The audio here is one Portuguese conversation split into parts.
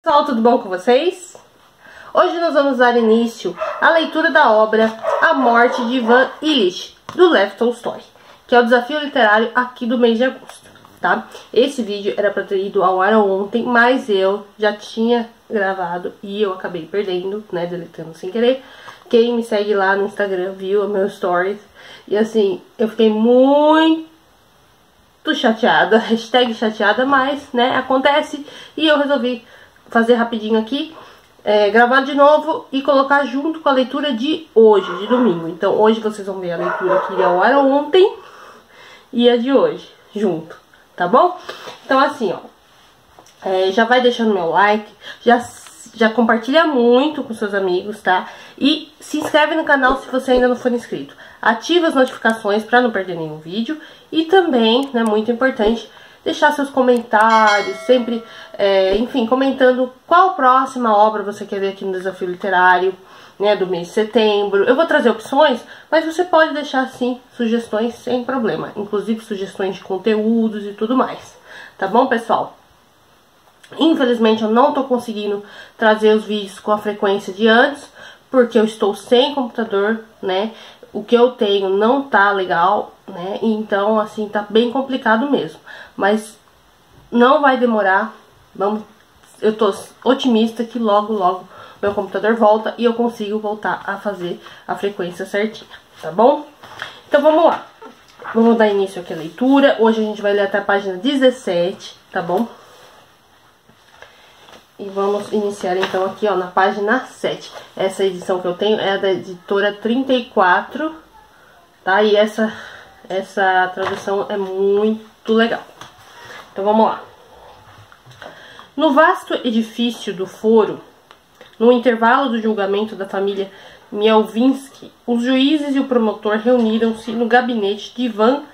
Pessoal, tudo bom com vocês? Hoje nós vamos dar início à leitura da obra A Morte de Ivan Ilitch, do Lev Tolstói, que é o desafio literário aqui do mês de agosto, tá? Esse vídeo era para ter ido ao ar ontem, mas eu já tinha gravado e eu acabei perdendo, né, deletando sem querer. Quem me segue lá no Instagram viu o meu stories e assim, eu fiquei muito chateada, hashtag chateada, mas, né, acontece e eu resolvi fazer rapidinho aqui, gravar de novo e colocar junto com a leitura de hoje, de domingo. Então hoje vocês vão ver a leitura que ia ao ar ontem e a de hoje, junto, tá bom? Então assim, ó, já vai deixando meu like, já compartilha muito com seus amigos, tá? E se inscreve no canal se você ainda não for inscrito. Ativa as notificações para não perder nenhum vídeo. E também, né, muito importante, deixar seus comentários, sempre, enfim, comentando qual próxima obra você quer ver aqui no Desafio Literário, né, do mês de setembro. Eu vou trazer opções, mas você pode deixar, sim, sugestões sem problema. Inclusive sugestões de conteúdos e tudo mais. Tá bom, pessoal? Infelizmente eu não tô conseguindo trazer os vídeos com a frequência de antes, porque eu estou sem computador, né? O que eu tenho não tá legal, né? Então, assim, tá bem complicado mesmo. Mas não vai demorar. Eu tô otimista que logo, logo meu computador volta e eu consigo voltar a fazer a frequência certinha, tá bom? Então vamos lá. Vamos dar início aqui à leitura. Hoje a gente vai ler até a página 17, tá bom? E vamos iniciar então aqui, ó, na página 7. Essa edição que eu tenho é da editora 34, tá? E essa tradução é muito legal. Então vamos lá. No vasto edifício do foro, no intervalo do julgamento da família Mielvinsky, os juízes e o promotor reuniram-se no gabinete de Ivan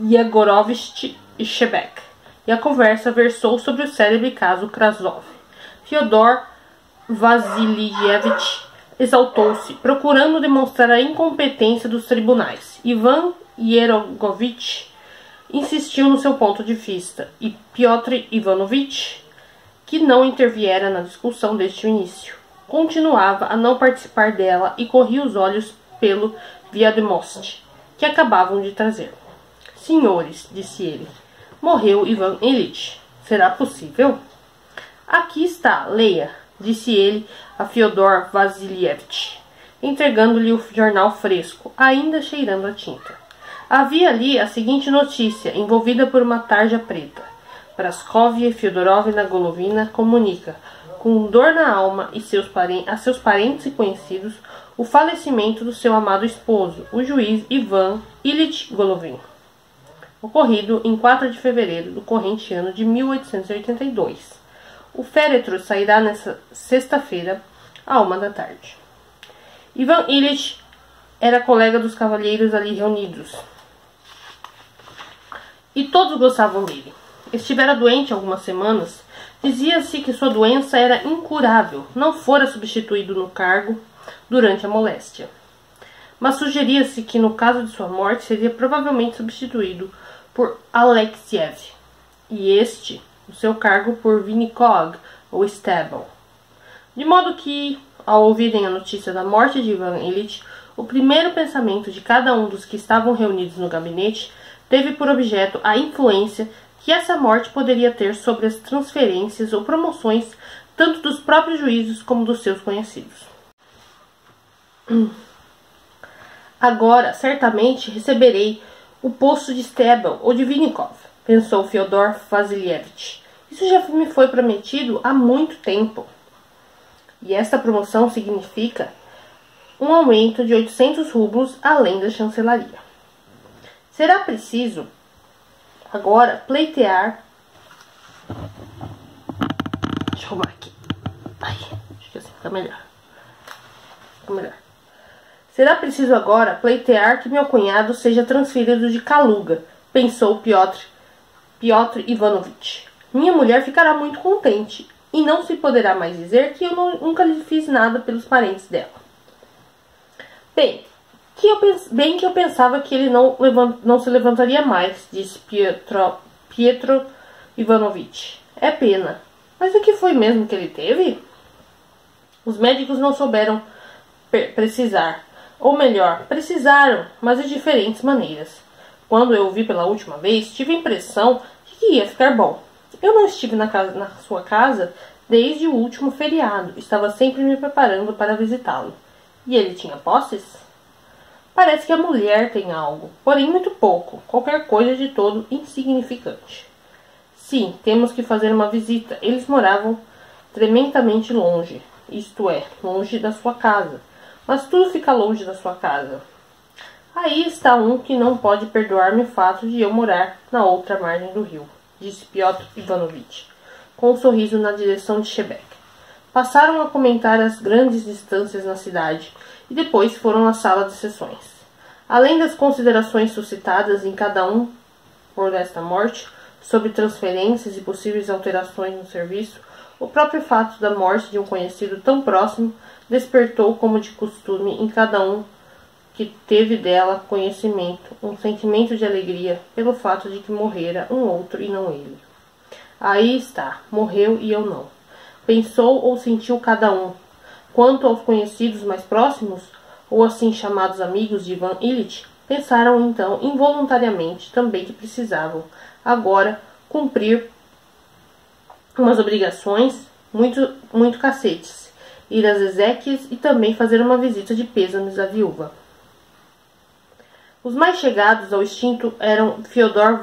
Yegorovich Shebek. E a conversa versou sobre o célebre caso Krasov. Fyodor Vassilievich exaltou-se, procurando demonstrar a incompetência dos tribunais. Ivan Yerogovich insistiu no seu ponto de vista, e Piotr Ivanovich, que não interviera na discussão desde o início, continuava a não participar dela e corria os olhos pelo Viademost, que acabavam de trazer. Senhores, disse ele, morreu Ivan Ilitch. Será possível? Aqui está, leia, disse ele a Fyodor Vassilievich, entregando-lhe o jornal fresco, ainda cheirando a tinta. Havia ali a seguinte notícia, envolvida por uma tarja preta. Praskovia Fyodorovna Golovina comunica, com dor na alma a seus parentes e conhecidos, o falecimento do seu amado esposo, o juiz Ivan Ilitch Golovin, ocorrido em 4 de fevereiro do corrente ano de 1882. O féretro sairá nesta sexta-feira, à 1 da tarde. Ivan Ilitch era colega dos cavalheiros ali reunidos, e todos gostavam dele. Estivera doente algumas semanas. Dizia-se que sua doença era incurável, não fora substituído no cargo durante a moléstia. Mas sugeria-se que no caso de sua morte seria provavelmente substituído por Alexiev, e este, o seu cargo, por Vinnikov ou Stebel. De modo que, ao ouvirem a notícia da morte de Ivan Ilitch, o primeiro pensamento de cada um dos que estavam reunidos no gabinete teve por objeto a influência que essa morte poderia ter sobre as transferências ou promoções tanto dos próprios juízes como dos seus conhecidos. Agora, certamente, receberei o posto de Stebel ou de Vinnikov, pensou Fyodor Vassilievich. Isso já me foi prometido há muito tempo. E esta promoção significa um aumento de 800 rublos além da chancelaria. Será preciso agora pleitear... Deixa eu arrumar aqui. Ai, acho que assim fica melhor. Será preciso agora pleitear que meu cunhado seja transferido de Kaluga, pensou Piotr Ivanovich. Minha mulher ficará muito contente, e não se poderá mais dizer que eu nunca lhe fiz nada pelos parentes dela. Bem que eu pensava que ele não se levantaria mais, disse Pietro Ivanovich. É pena. Mas o que foi mesmo que ele teve? Os médicos não souberam precisar. Ou melhor, precisaram, mas de diferentes maneiras. Quando eu o vi pela última vez, tive a impressão de que ia ficar bom. Eu não estive na sua casa desde o último feriado. Estava sempre me preparando para visitá-lo. E ele tinha posses? Parece que a mulher tem algo, porém muito pouco, qualquer coisa de todo insignificante. Sim, temos que fazer uma visita. Eles moravam tremendamente longe, isto é, longe da sua casa. Mas tudo fica longe da sua casa. Aí está um que não pode perdoar-me o fato de eu morar na outra margem do rio, disse Piotr Ivanovitch, com um sorriso na direção de Chebec. Passaram a comentar as grandes distâncias na cidade e depois foram à sala de sessões. Além das considerações suscitadas em cada um por esta morte, sobre transferências e possíveis alterações no serviço, o próprio fato da morte de um conhecido tão próximo despertou, como de costume, em cada um que teve dela conhecimento, um sentimento de alegria pelo fato de que morrera um outro e não ele. Aí está, morreu e eu não. Pensou ou sentiu cada um. Quanto aos conhecidos mais próximos, ou assim chamados amigos de Ivan Ilitch, pensaram então involuntariamente também que precisavam, agora, cumprir umas obrigações muito cacetes, ir às exéquias e também fazer uma visita de pêsames à viúva. Os mais chegados ao extinto eram Fyodor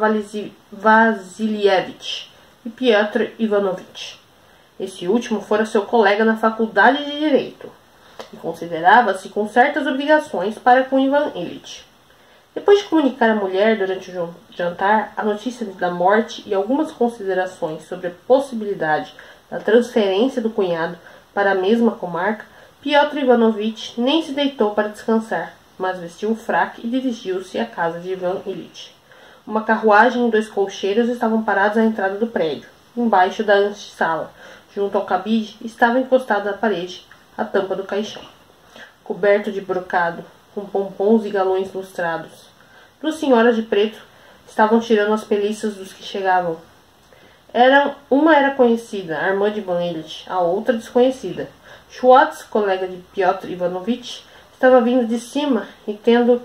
Vasilievich e Piotr Ivanovitch. Esse último fora seu colega na faculdade de Direito e considerava-se com certas obrigações para com Ivan Ilitch. Depois de comunicar à mulher durante o jantar a notícia da morte e algumas considerações sobre a possibilidade da transferência do cunhado para a mesma comarca, Piotr Ivanovitch nem se deitou para descansar, mas vestiu o fraque e dirigiu-se à casa de Ivan Ilitch. Uma carruagem e 2 cocheiros estavam parados à entrada do prédio. Embaixo da antessala, junto ao cabide, estava encostada na parede a tampa do caixão, coberto de brocado, com pompons e galões lustrados. 2 senhoras de preto estavam tirando as peliças dos que chegavam. Uma era conhecida, a irmã de Ivan Ilitch, a outra desconhecida. Schwartz, colega de Piotr Ivanovitch, estava vindo de cima e, tendo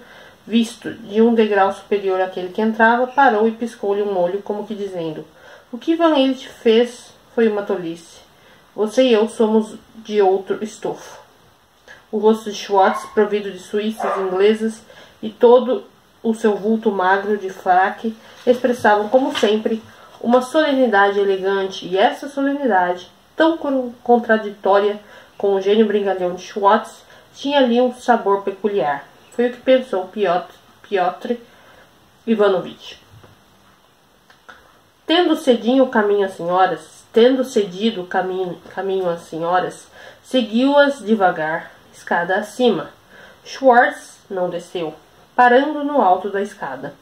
visto de um degrau superior àquele que entrava, parou e piscou-lhe um olho, como que dizendo: o que Ivan Ilitch fez foi uma tolice. Você e eu somos de outro estofo. O rosto de Schwartz, provido de suíças inglesas, e todo o seu vulto magro de fraque expressavam, como sempre, uma solenidade elegante, e essa solenidade, tão contraditória com o gênio brincalhão de Schwartz, tinha ali um sabor peculiar. Foi o que pensou Piotr Ivanovitch. Tendo cedido o caminho às senhoras, seguiu-as devagar, escada acima. Schwartz não desceu, parando no alto da escada.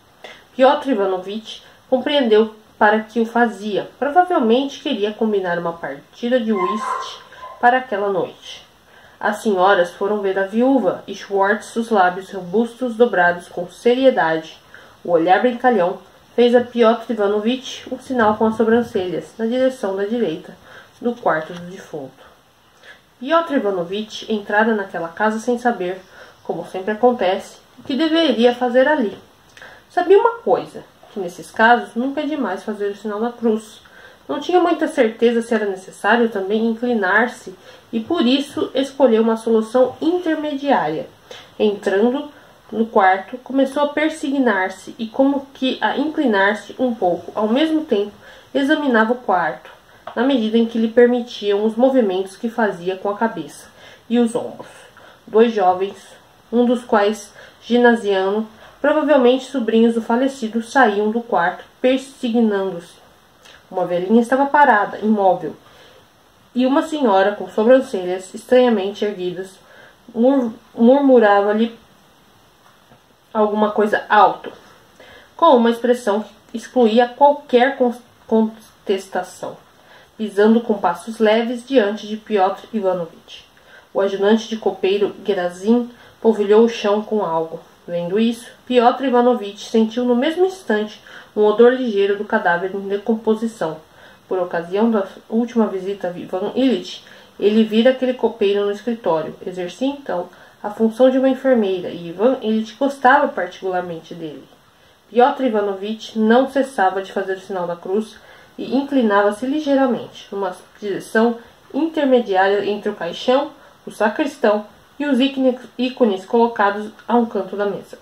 Piotr Ivanovitch compreendeu para que o fazia. Provavelmente queria combinar uma partida de whist para aquela noite. As senhoras foram ver a viúva e Schwartz, os lábios robustos dobrados com seriedade, o olhar brincalhão, fez a Piotr Ivanovitch um sinal com as sobrancelhas na direção da direita do quarto do defunto. Piotr Ivanovitch entrara naquela casa sem saber, como sempre acontece, o que deveria fazer ali. Sabia uma coisa, que nesses casos nunca é demais fazer o sinal da cruz. Não tinha muita certeza se era necessário também inclinar-se e por isso escolheu uma solução intermediária. Entrando no quarto, começou a persignar-se e como que a inclinar-se um pouco. Ao mesmo tempo, examinava o quarto, na medida em que lhe permitiam os movimentos que fazia com a cabeça e os ombros. 2 jovens, um dos quais ginasiano, provavelmente sobrinhos do falecido, saíam do quarto, persignando-se. Uma velhinha estava parada, imóvel, e uma senhora com sobrancelhas estranhamente erguidas murmurava-lhe alguma coisa alto, com uma expressão que excluía qualquer contestação, pisando com passos leves diante de Piotr Ivanovitch. O ajudante de copeiro Gerazim polvilhou o chão com algo. Vendo isso, Piotr Ivanovitch sentiu no mesmo instante um odor ligeiro do cadáver em decomposição. Por ocasião da última visita a Ivan Ilitch, ele vira aquele copeiro no escritório. Exercia então a função de uma enfermeira e Ivan Ilitch gostava particularmente dele. Piotr Ivanovich não cessava de fazer o sinal da cruz e inclinava-se ligeiramente, numa direção intermediária entre o caixão, o sacristão e os ícones colocados a um canto da mesa.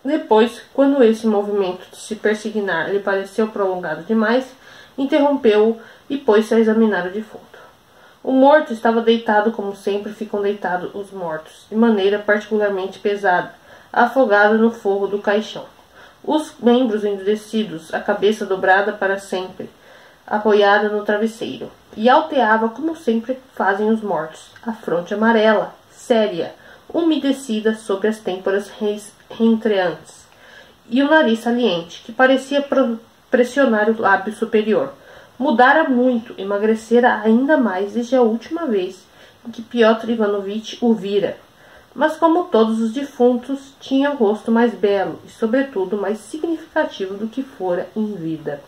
Depois, quando esse movimento de se persignar lhe pareceu prolongado demais, interrompeu-o e pôs-se a examinar o defunto. O morto estava deitado como sempre ficam deitados os mortos, de maneira particularmente pesada, afogado no forro do caixão. Os membros endurecidos, a cabeça dobrada para sempre, apoiada no travesseiro, e alteava como sempre fazem os mortos, a fronte amarela, séria, umedecida sobre as têmporas reentreantes, e o nariz saliente, que parecia pressionar o lábio superior. Mudara muito, emagrecera ainda mais desde a última vez em que Piotr Ivanovich o vira. Mas como todos os defuntos, tinha o rosto mais belo e, sobretudo, mais significativo do que fora em vida.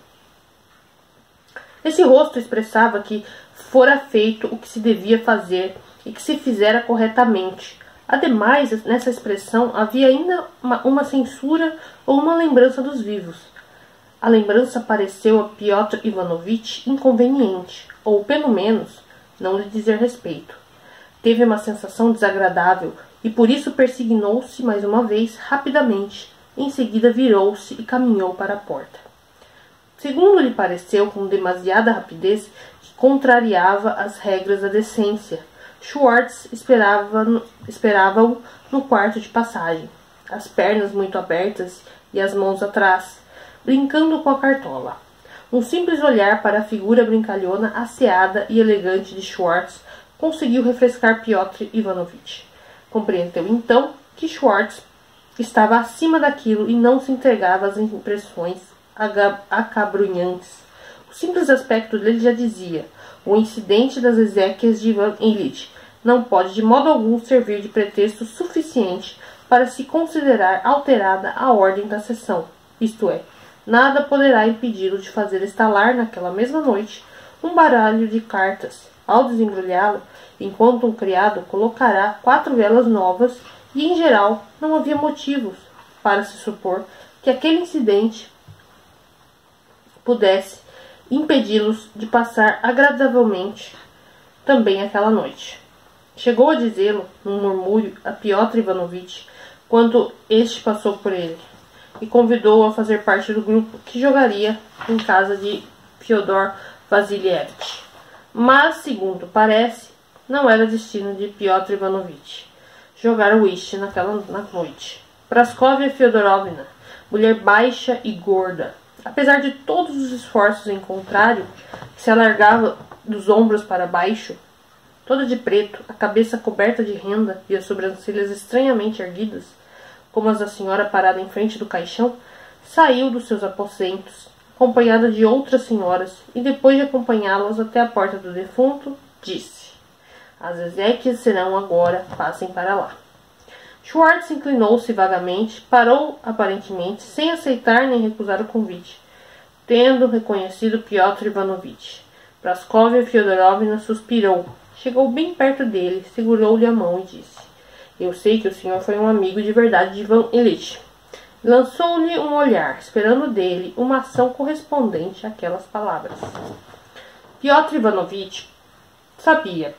Esse rosto expressava que fora feito o que se devia fazer e que se fizera corretamente. Ademais, nessa expressão havia ainda uma censura ou uma lembrança dos vivos. A lembrança pareceu a Piotr Ivanovich inconveniente, ou, pelo menos, não lhe dizer respeito. Teve uma sensação desagradável e por isso persignou-se mais uma vez rapidamente. Em seguida virou-se e caminhou para a porta. Segundo lhe pareceu, com demasiada rapidez, que contrariava as regras da decência. Schwartz esperava-o no quarto de passagem, as pernas muito abertas e as mãos atrás, brincando com a cartola. Um simples olhar para a figura brincalhona, asseada e elegante de Schwartz conseguiu refrescar Piotr Ivanovich. Compreendeu então que Schwartz estava acima daquilo e não se entregava às impressões acabrunhantes. O simples aspecto dele já dizia: o incidente das exéquias de Ivan Ilitch não pode de modo algum servir de pretexto suficiente para se considerar alterada a ordem da sessão, isto é, nada poderá impedi-lo de fazer estalar naquela mesma noite um baralho de cartas. Ao desembrulhá-lo, enquanto um criado colocará 4 velas novas, e em geral não havia motivos para se supor que aquele incidente pudesse impedi-los de passar agradavelmente também aquela noite. Chegou a dizê-lo, num murmúrio, a Piotr Ivanovich, quando este passou por ele, e convidou-o a fazer parte do grupo que jogaria em casa de Fyodor Vassilievich. Mas, segundo parece, não era destino de Piotr Ivanovich jogar whist na noite. Praskovia Fyodorovna, mulher baixa e gorda, apesar de todos os esforços em contrário, que se alargava dos ombros para baixo, toda de preto, a cabeça coberta de renda e as sobrancelhas estranhamente erguidas, como as da senhora parada em frente do caixão, saiu dos seus aposentos, acompanhada de outras senhoras, e depois de acompanhá-las até a porta do defunto, disse: as exéquias serão agora, passem para lá. Schwartz inclinou-se vagamente, parou aparentemente, sem aceitar nem recusar o convite, tendo reconhecido Piotr Ivanovich. Praskovia Fyodorovna suspirou, chegou bem perto dele, segurou-lhe a mão e disse: eu sei que o senhor foi um amigo de verdade de Ivan Ilitch. Lançou-lhe um olhar, esperando dele uma ação correspondente àquelas palavras. Piotr Ivanovich sabia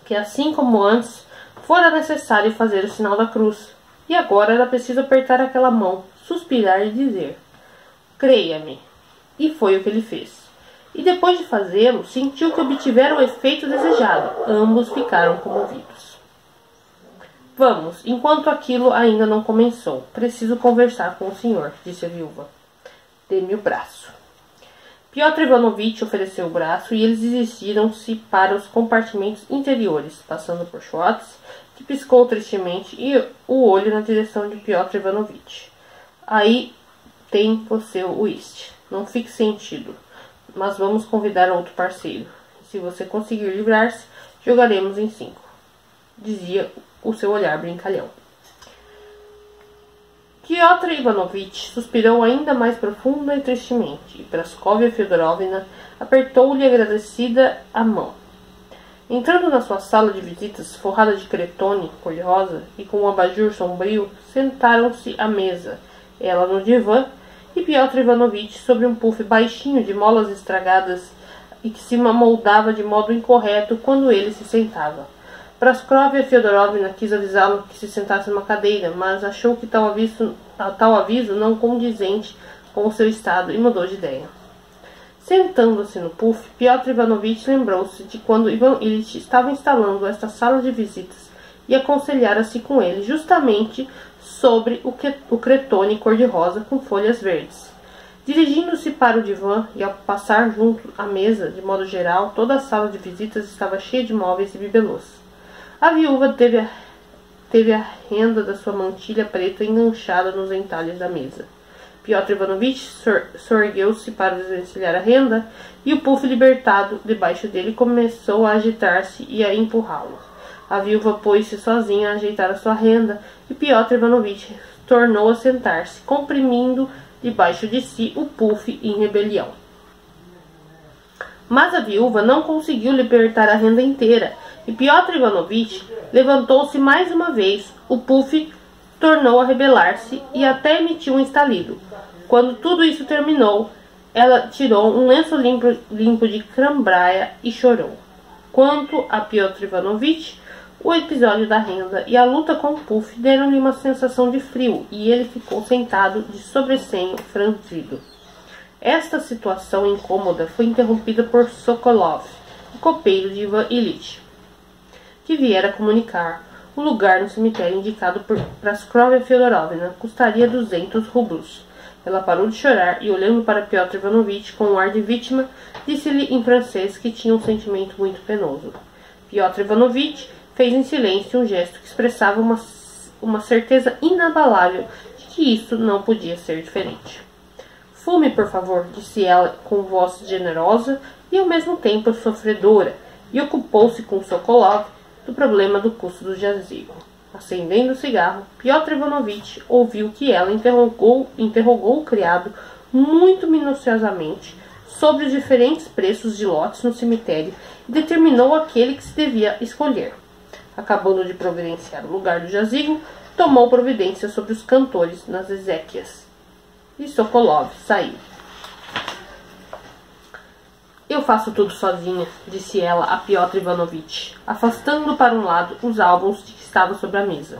que, assim como antes, fora necessário fazer o sinal da cruz, e agora era preciso apertar aquela mão, suspirar e dizer: creia-me. E foi o que ele fez. E depois de fazê-lo, sentiu que obtivera o efeito desejado. Ambos ficaram comovidos. Vamos, enquanto aquilo ainda não começou. Preciso conversar com o senhor, disse a viúva. Dê-me o braço. Piotr Ivanovich ofereceu o braço e eles dirigiram-se para os compartimentos interiores, passando por Schwartz, que piscou tristemente e o olho na direção de Piotr Ivanovich. Aí tem você o whist. Não fique sentido, mas vamos convidar outro parceiro. Se você conseguir livrar-se, jogaremos em 5. Dizia o seu olhar brincalhão. Piotr Ivanovich suspirou ainda mais profunda e tristemente, e Praskovia Feodorovna apertou-lhe agradecida a mão. Entrando na sua sala de visitas, forrada de cretone cor-de-rosa e com um abajur sombrio, sentaram-se à mesa, ela no divã e Piotr Ivanovich sobre um puff baixinho de molas estragadas e que se amoldava de modo incorreto quando ele se sentava. Praskovia Feodorovna quis avisá-lo que se sentasse numa cadeira, mas achou que tal aviso não condizente com o seu estado e mudou de ideia. Sentando-se no puff, Piotr Ivanovich lembrou-se de quando Ivan Ilyich estava instalando esta sala de visitas e aconselhara-se com ele justamente sobre o cretone cor-de-rosa com folhas verdes. Dirigindo-se para o divã e ao passar junto à mesa, de modo geral, toda a sala de visitas estava cheia de móveis e bibelôs. A viúva teve a renda da sua mantilha preta enganchada nos entalhes da mesa. Piotr Ivanovich sorgueu-se para desvencilhar a renda e o puff libertado debaixo dele começou a agitar-se e a empurrá-lo. A viúva pôs-se sozinha a ajeitar a sua renda e Piotr Ivanovich tornou a sentar-se, comprimindo debaixo de si o puff em rebelião. Mas a viúva não conseguiu libertar a renda inteira e Piotr Ivanovich levantou-se mais uma vez. O puff tornou a rebelar-se e até emitiu um estalido. Quando tudo isso terminou, ela tirou um lenço limpo de crambraia e chorou. Quanto a Piotr Ivanovich, o episódio da renda e a luta com o puff deram-lhe uma sensação de frio e ele ficou sentado de sobressenho franzido. Esta situação incômoda foi interrompida por Sokolov, o copeiro de Ivan Ilyich, que viera comunicar o lugar no cemitério indicado por Praskovia Feodorovna custaria 200 rublos. Ela parou de chorar e, olhando para Piotr Ivanovich com um ar de vítima, disse-lhe em francês que tinha um sentimento muito penoso. Piotr Ivanovich fez em silêncio um gesto que expressava uma certeza inabalável de que isso não podia ser diferente. Fume, por favor, disse ela com voz generosa e ao mesmo tempo sofredora, e ocupou-se com Sokolov do problema do custo do jazigo. Acendendo o cigarro, Piotr Ivanovich ouviu que ela interrogou o criado muito minuciosamente sobre os diferentes preços de lotes no cemitério e determinou aquele que se devia escolher. Acabando de providenciar o lugar do jazigo, tomou providência sobre os cantores nas exéquias. E Sokolov saiu. Eu faço tudo sozinha, disse ela a Piotr Ivanovich, afastando para um lado os álbuns que estavam sobre a mesa.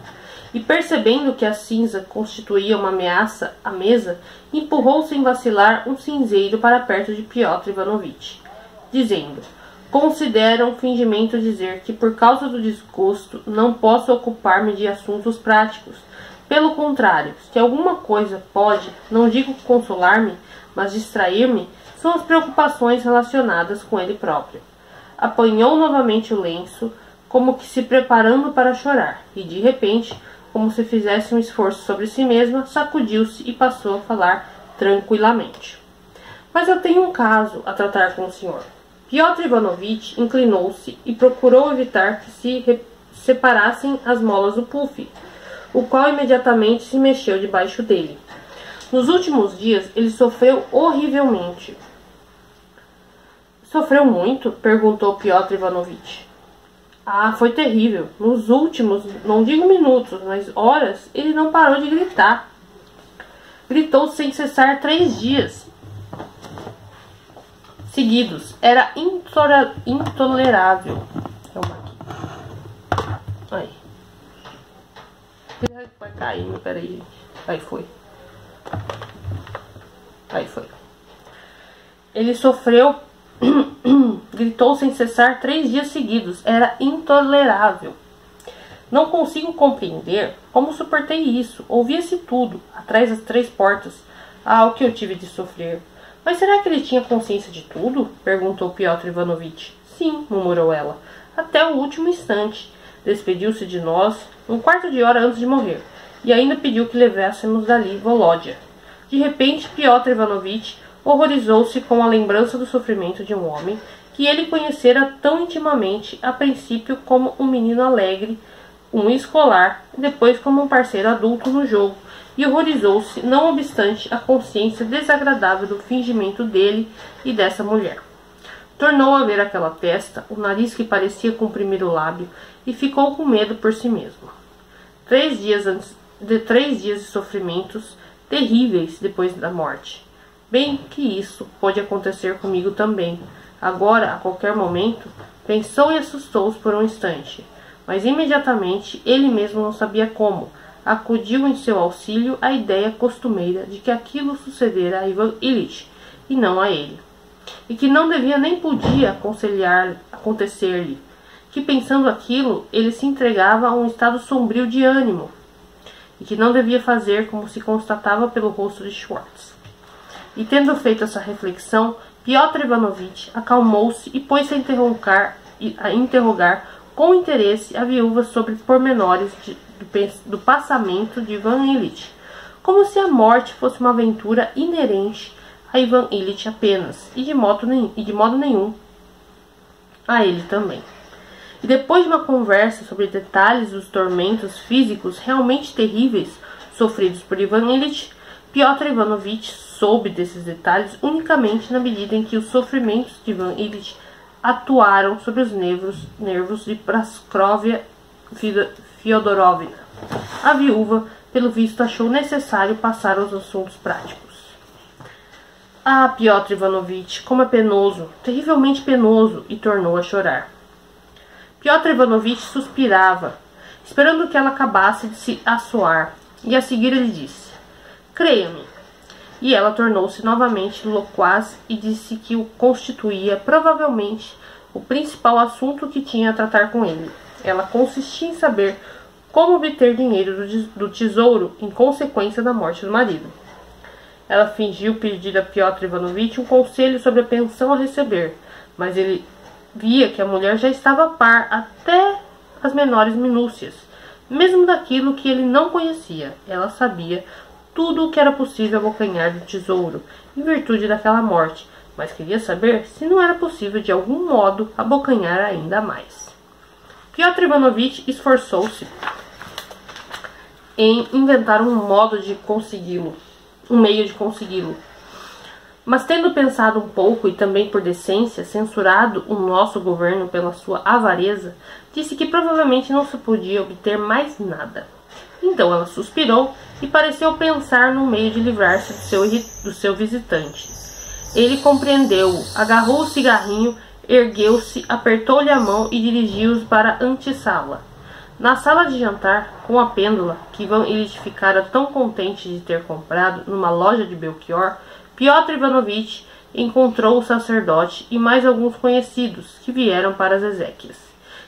E percebendo que a cinza constituía uma ameaça à mesa, empurrou sem vacilar um cinzeiro para perto de Piotr Ivanovich, dizendo: considero um fingimento dizer que por causa do desgosto não posso ocupar-me de assuntos práticos. Pelo contrário, se alguma coisa pode, não digo consolar-me, mas distrair-me, são as preocupações relacionadas com ele próprio. Apanhou novamente o lenço, como que se preparando para chorar, e de repente, como se fizesse um esforço sobre si mesma, sacudiu-se e passou a falar tranquilamente. Mas eu tenho um caso a tratar com o senhor. Piotr Ivanovich inclinou-se e procurou evitar que se separassem as molas do puff, o qual imediatamente se mexeu debaixo dele. Nos últimos dias, ele sofreu horrivelmente. Sofreu muito? Perguntou Piotr Ivanovich. Ah, foi terrível. Nos últimos, não digo minutos, mas horas, ele não parou de gritar. Gritou sem cessar 3 dias seguidos. Era intolerável. Aí. Vai caindo, peraí, gente. Aí foi. Aí foi. Ele sofreu... gritou sem cessar 3 dias seguidos. Era intolerável. Não consigo compreender como suportei isso. Ouvia-se tudo, atrás das 3 portas. Ah, o que eu tive de sofrer. Mas será que ele tinha consciência de tudo? Perguntou Piotr Ivanovich. Sim, murmurou ela. Até o último instante. Despediu-se de nós 1/4 de hora antes de morrer. E ainda pediu que levássemos dali Volodya. De repente, Piotr Ivanovich horrorizou-se com a lembrança do sofrimento de um homem que ele conhecera tão intimamente, a princípio como um menino alegre, um escolar, e depois como um parceiro adulto no jogo, e horrorizou-se, não obstante a consciência desagradável do fingimento dele e dessa mulher. Tornou a ver aquela testa, o nariz que parecia comprimir o lábio, e ficou com medo por si mesmo. 3 dias de sofrimentos terríveis depois da morte. Bem que isso pode acontecer comigo também. Agora, a qualquer momento, pensou e assustou-se por um instante, mas imediatamente, ele mesmo não sabia como, acudiu em seu auxílio a ideia costumeira de que aquilo sucedera a Ivan Ilitch e não a ele, e que não devia nem podia acontecer-lhe, que pensando aquilo, ele se entregava a um estado sombrio de ânimo, e que não devia fazer como se constatava pelo rosto de Schwartz. E tendo feito essa reflexão, Piotr Ivanovitch acalmou-se e pôs-se a interrogar com interesse a viúva sobre pormenores do passamento de Ivan Ilitch, como se a morte fosse uma aventura inerente a Ivan Ilitch apenas, e de modo nenhum a ele também. E depois de uma conversa sobre detalhes dos tormentos físicos realmente terríveis sofridos por Ivan Ilitch, Piotr Ivanovitch soube desses detalhes unicamente na medida em que os sofrimentos de Ivan Ilitch atuaram sobre os nervos de Praskovia Fyodorovna. A viúva, pelo visto, achou necessário passar aos assuntos práticos. Ah, Piotr Ivanovitch, como é penoso, terrivelmente penoso, e tornou a chorar. Piotr Ivanovitch suspirava, esperando que ela acabasse de se assoar, e a seguir ele disse: creia-me. E ela tornou-se novamente loquaz e disse que o constituía provavelmente o principal assunto que tinha a tratar com ele. Ela consistia em saber como obter dinheiro do tesouro em consequência da morte do marido. Ela fingiu pedir a Piotr Ivanovitch um conselho sobre a pensão a receber, mas ele via que a mulher já estava a par até as menores minúcias, mesmo daquilo que ele não conhecia. Ela sabia tudo o que era possível abocanhar do tesouro, em virtude daquela morte, mas queria saber se não era possível de algum modo abocanhar ainda mais. Piotr Ivanovitch esforçou-se em inventar um meio de consegui-lo. Mas tendo pensado um pouco e também por decência, censurado o nosso governo pela sua avareza, disse que provavelmente não se podia obter mais nada. Então ela suspirou e pareceu pensar num meio de livrar-se do seu visitante. Ele compreendeu-o, agarrou o cigarrinho, ergueu-se, apertou-lhe a mão e dirigiu-os para a antessala. Na sala de jantar, com a pêndula, que Ivan Ilitch ficara tão contente de ter comprado numa loja de Belchior, Piotr Ivanovitch encontrou o sacerdote e mais alguns conhecidos que vieram para as exéquias,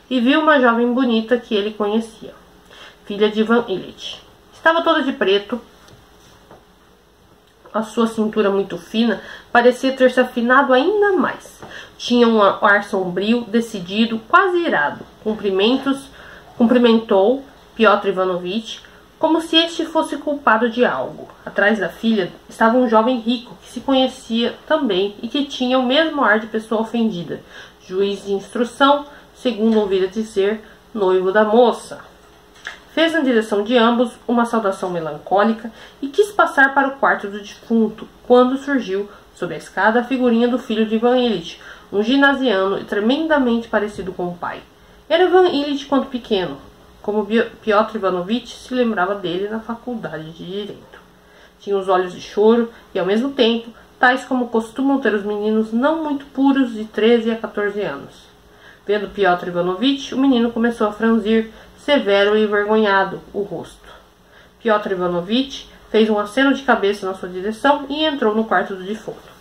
e viu uma jovem bonita que ele conhecia, filha de Ivan Ilitch. Estava toda de preto, a sua cintura muito fina parecia ter se afinado ainda mais. Tinha um ar sombrio, decidido, quase irado. Cumprimentou Piotr Ivanovitch como se este fosse culpado de algo. Atrás da filha estava um jovem rico que se conhecia também e que tinha o mesmo ar de pessoa ofendida, juiz de instrução, segundo ouvira dizer, noivo da moça. Fez na direção de ambos uma saudação melancólica e quis passar para o quarto do defunto, quando surgiu, sob a escada, a figurinha do filho de Ivan Ilitch, um ginasiano e tremendamente parecido com o pai. Era Ivan Ilitch quando pequeno, como Piotr Ivanovitch se lembrava dele na faculdade de Direito. Tinha os olhos de choro e, ao mesmo tempo, tais como costumam ter os meninos não muito puros de 13 a 14 anos. Vendo Piotr Ivanovitch, o menino começou a franzir, severo e envergonhado, o rosto. Piotr Ivanovitch fez um aceno de cabeça na sua direção e entrou no quarto do defunto.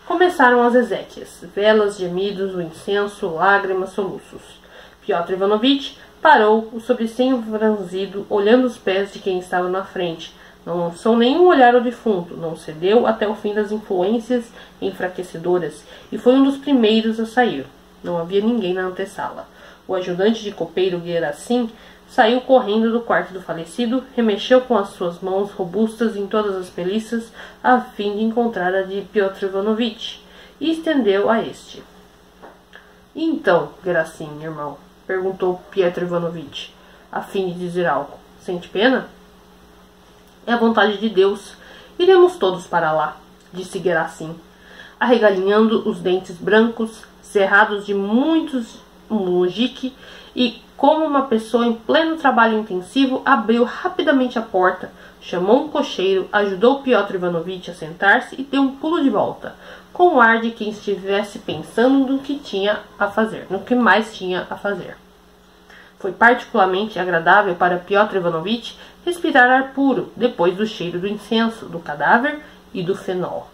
Começaram as exéquias, velas, gemidos, o incenso, lágrimas, soluços. Piotr Ivanovitch parou, o sobrecenho franzido, olhando os pés de quem estava na frente. Não lançou nenhum olhar ao defunto, não cedeu até o fim das influências enfraquecedoras e foi um dos primeiros a sair. Não havia ninguém na antessala. O ajudante de copeiro Gerasim saiu correndo do quarto do falecido, remexeu com as suas mãos robustas em todas as peliças, a fim de encontrar a de Piotr Ivanovitch, e estendeu a este. — E então, Gerasim, irmão? — perguntou Piotr Ivanovitch, a fim de dizer algo. — Sente pena? — É a vontade de Deus. Iremos todos para lá, disse Gerasim, arregalinhando os dentes brancos, cerrados de muitos mujique, e como uma pessoa em pleno trabalho intensivo, abriu rapidamente a porta, chamou um cocheiro, ajudou Piotr Ivanovich a sentar-se e deu um pulo de volta, com o ar de quem estivesse pensando no que tinha a fazer, no que mais tinha a fazer. Foi particularmente agradável para Piotr Ivanovich respirar ar puro, depois do cheiro do incenso, do cadáver e do fenol.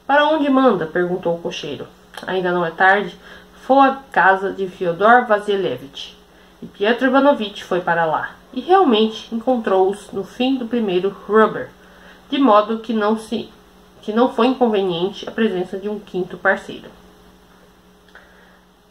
Para onde manda? Perguntou o cocheiro. Ainda não é tarde. Foi à casa de Fyodor Vasilievich. E Piotr Ivanovich foi para lá. E realmente encontrou-os no fim do primeiro rubber, de modo que não foi inconveniente a presença de um quinto parceiro.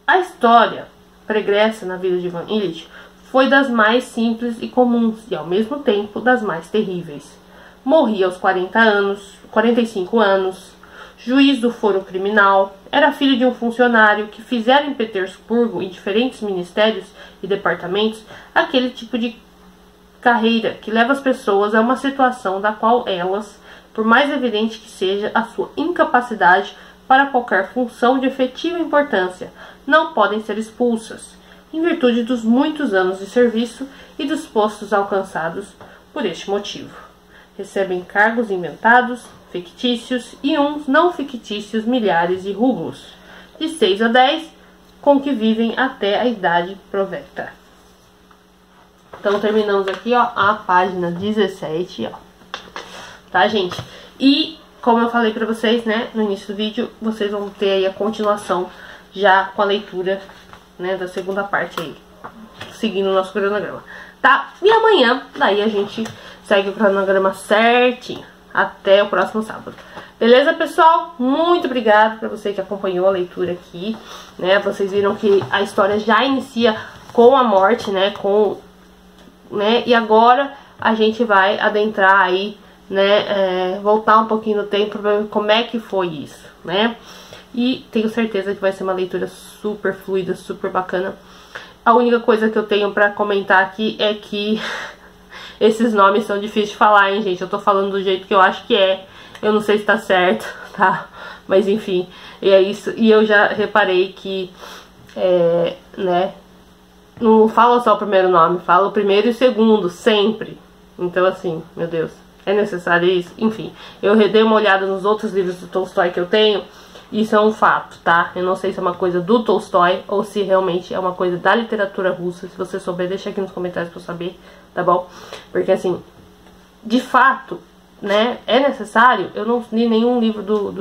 A história pregressa na vida de Ivan Ilitch foi das mais simples e comuns e, ao mesmo tempo, das mais terríveis. Morria aos 45 anos, juiz do foro criminal, era filho de um funcionário que fizera em Petersburgo, em diferentes ministérios e departamentos, aquele tipo de carreira que leva as pessoas a uma situação da qual elas, por mais evidente que seja a sua incapacidade para qualquer função de efetiva importância, não podem ser expulsas, em virtude dos muitos anos de serviço e dos postos alcançados por este motivo. Recebem cargos inventados, fictícios e uns não fictícios milhares de rublos, de 6 a 10, com que vivem até a idade provecta. Então terminamos aqui, ó, a página 17, ó. Tá, gente? E como eu falei pra vocês, né, no início do vídeo, vocês vão ter aí a continuação já com a leitura, né, da segunda parte aí, seguindo o nosso cronograma, tá? E amanhã, daí a gente segue o cronograma certinho, até o próximo sábado. Beleza, pessoal? Muito obrigada pra você que acompanhou a leitura aqui, né? Vocês viram que a história já inicia com a morte, né, e agora a gente vai adentrar aí, né, voltar um pouquinho no tempo pra ver como é que foi isso, né? E tenho certeza que vai ser uma leitura super fluida, super bacana. A única coisa que eu tenho pra comentar aqui é que esses nomes são difíceis de falar, hein, gente? Eu tô falando do jeito que eu acho que é. Eu não sei se tá certo, tá? Mas enfim, é isso. E eu já reparei que, né, não fala só o primeiro nome, fala o primeiro e o segundo, sempre. Então, assim, meu Deus, é necessário isso? Enfim, eu dei uma olhada nos outros livros do Tolstói que eu tenho. Isso é um fato, tá? Eu não sei se é uma coisa do Tolstói ou se realmente é uma coisa da literatura russa. Se você souber, deixa aqui nos comentários pra eu saber, tá bom? Porque, assim, de fato, né, é necessário. Eu não li nenhum livro do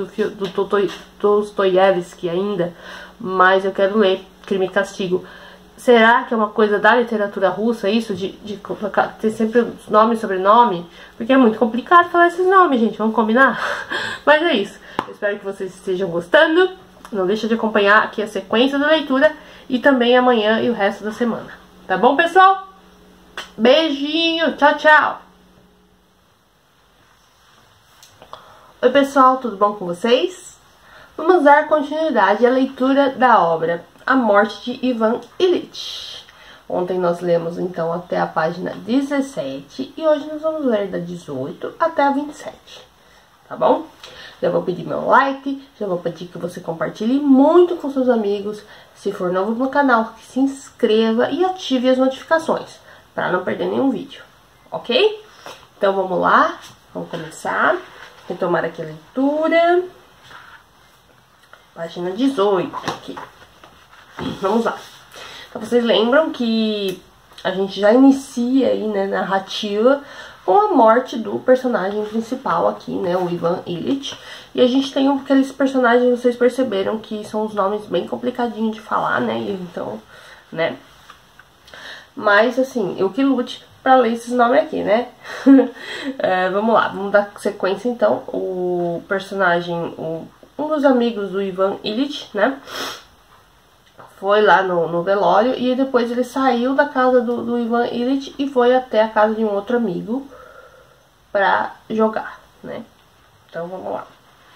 Dostoiévski ainda, mas eu quero ler Crime e Castigo. Será que é uma coisa da literatura russa isso, de ter sempre nome e sobrenome? Porque é muito complicado falar esses nomes, gente, vamos combinar? Mas é isso. Eu espero que vocês estejam gostando. Não deixa de acompanhar aqui a sequência da leitura e também amanhã e o resto da semana. Tá bom, pessoal? Beijinho, tchau, tchau! Oi, pessoal, tudo bom com vocês? Vamos dar continuidade à leitura da obra A Morte de Ivan Ilitch. Ontem nós lemos, então, até a página 17 e hoje nós vamos ler da 18 até a 27, tá bom? Já vou pedir meu like, já vou pedir que você compartilhe muito com seus amigos. Se for novo no canal, que se inscreva e ative as notificações para não perder nenhum vídeo, ok? Então vamos lá, vamos começar. Vou tomar aqui a leitura. Página 18 aqui. Vamos lá. Então vocês lembram que a gente já inicia aí, né, narrativa com a morte do personagem principal aqui, né, o Ivan Ilitch. E a gente tem aqueles personagens, vocês perceberam que são os nomes bem complicadinhos de falar, né, então, né. Mas, assim, eu que lute pra ler esses nomes aqui, né. Vamos lá, vamos dar sequência, então. O personagem, um dos amigos do Ivan Ilitch, né, foi lá no velório e depois ele saiu da casa do Ivan Ilitch e foi até a casa de um outro amigo pra jogar, né? Então vamos lá,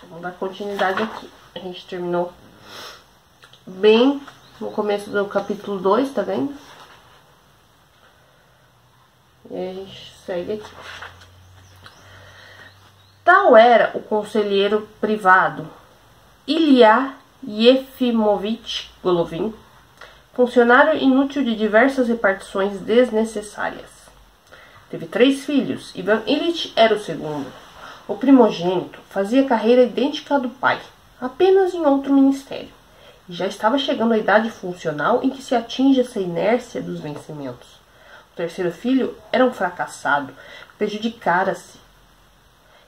vamos dar continuidade aqui. A gente terminou bem no começo do capítulo 2, tá vendo? E aí a gente segue aqui. Tal era o conselheiro privado Ilya Yefimovich Golovin, funcionário inútil de diversas repartições desnecessárias. Teve 3 filhos. Ivan Ilyich era o segundo. O primogênito fazia carreira idêntica à do pai, apenas em outro ministério, e já estava chegando à idade funcional em que se atinge essa inércia dos vencimentos. O terceiro filho era um fracassado, prejudicara-se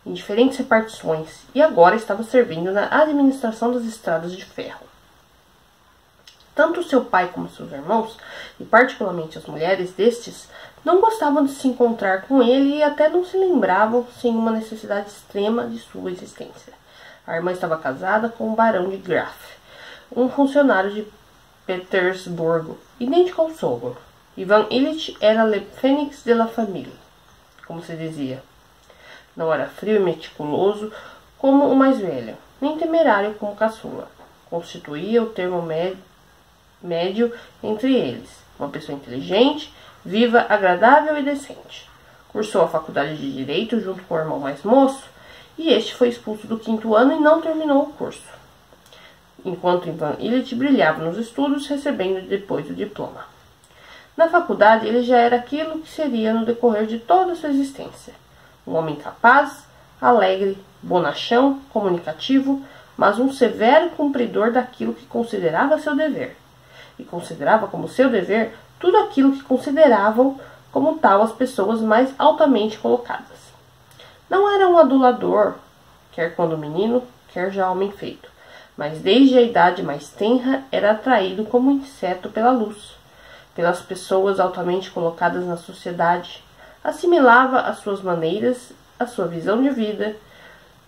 em diferentes repartições e agora estava servindo na administração das estradas de ferro. Tanto seu pai como seus irmãos, e particularmente as mulheres destes, não gostavam de se encontrar com ele e até não se lembravam sem uma necessidade extrema de sua existência. A irmã estava casada com o barão de Graf, um funcionário de Petersburgo, idêntico ao sogro. Ivan Ilyich era le fênix de la famille, como se dizia. Não era frio e meticuloso como o mais velho, nem temerário como o caçula. Constituía o termo médio entre eles, uma pessoa inteligente, viva, agradável e decente. Cursou a faculdade de Direito junto com o irmão mais moço, e este foi expulso do 5º ano e não terminou o curso, enquanto Ivan Ilyich brilhava nos estudos, recebendo depois o diploma. Na faculdade, ele já era aquilo que seria no decorrer de toda a sua existência. Um homem capaz, alegre, bonachão, comunicativo, mas um severo cumpridor daquilo que considerava seu dever. E considerava como seu dever tudo aquilo que consideravam como tal as pessoas mais altamente colocadas. Não era um adulador, quer quando menino, quer já homem feito, mas desde a idade mais tenra era atraído como inseto pela luz, pelas pessoas altamente colocadas na sociedade, assimilava as suas maneiras, a sua visão de vida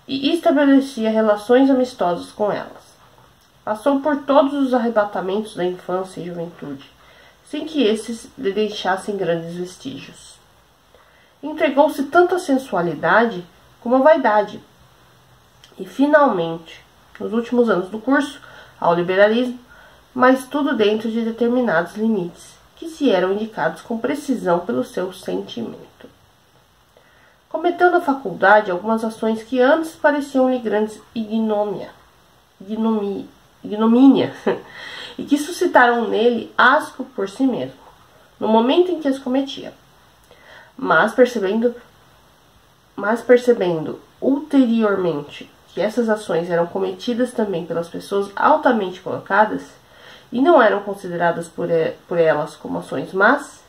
e estabelecia relações amistosas com elas. Passou por todos os arrebatamentos da infância e juventude, sem que esses lhe deixassem grandes vestígios. Entregou-se tanto à sensualidade como à vaidade, e finalmente, nos últimos anos do curso, ao liberalismo, mas tudo dentro de determinados limites, que se eram indicados com precisão pelo seu sentimento. Cometeu na faculdade algumas ações que antes pareciam-lhe grandes ignomínia, e que suscitaram nele asco por si mesmo, no momento em que as cometia. Mas percebendo ulteriormente que essas ações eram cometidas também pelas pessoas altamente colocadas, e não eram consideradas por elas como ações más,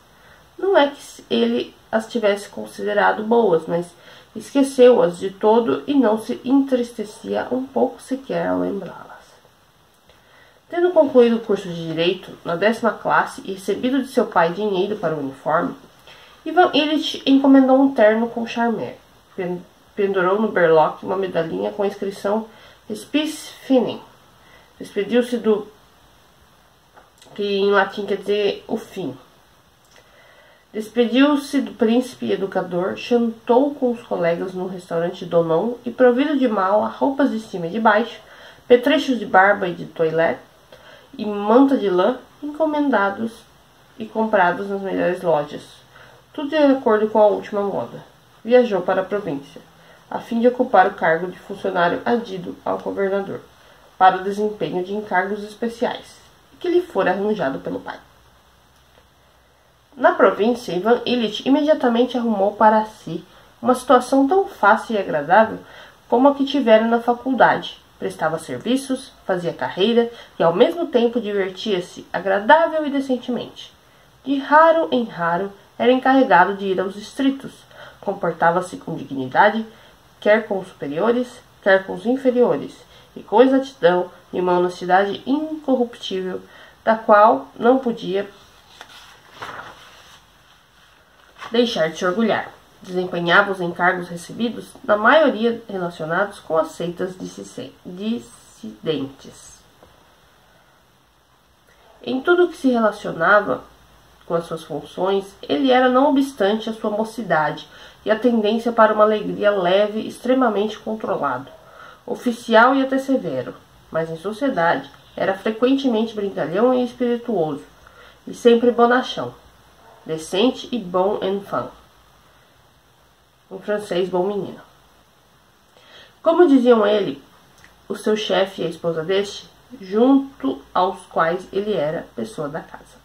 não é que ele as tivesse considerado boas, mas esqueceu-as de todo e não se entristecia um pouco sequer ao lembrá-las. Tendo concluído o curso de Direito na 10ª classe e recebido de seu pai dinheiro para o uniforme, Ivan Ilyich encomendou um terno com charmer, pendurou no berloque uma medalhinha com a inscrição Spes Finem, despediu-se do que em latim quer dizer o fim. Despediu-se do príncipe e educador, jantou com os colegas num restaurante Donon e, provido de mala, roupas de cima e de baixo, petrechos de barba e de toilette e manta de lã, encomendados e comprados nas melhores lojas, tudo de acordo com a última moda. Viajou para a província, a fim de ocupar o cargo de funcionário adido ao governador, para o desempenho de encargos especiais, que lhe fora arranjado pelo pai. Na província, Ivan Ilyich imediatamente arrumou para si uma situação tão fácil e agradável como a que tivera na faculdade. Prestava serviços, fazia carreira e ao mesmo tempo divertia-se agradável e decentemente. De raro em raro era encarregado de ir aos distritos. Comportava-se com dignidade, quer com os superiores, quer com os inferiores, e com exatidão e uma honestidade incorruptível, da qual não podia deixar de se orgulhar. Desempenhava os encargos recebidos, na maioria relacionados com as seitas dissidentes. Em tudo que se relacionava com as suas funções, ele era, não obstante, a sua mocidade e a tendência para uma alegria leve extremamente controlado, oficial e até severo, mas em sociedade era frequentemente brincalhão e espirituoso, e sempre bonachão, decente e bon enfant, em francês, bom menino. Como diziam ele, o seu chefe e a esposa deste, junto aos quais ele era pessoa da casa.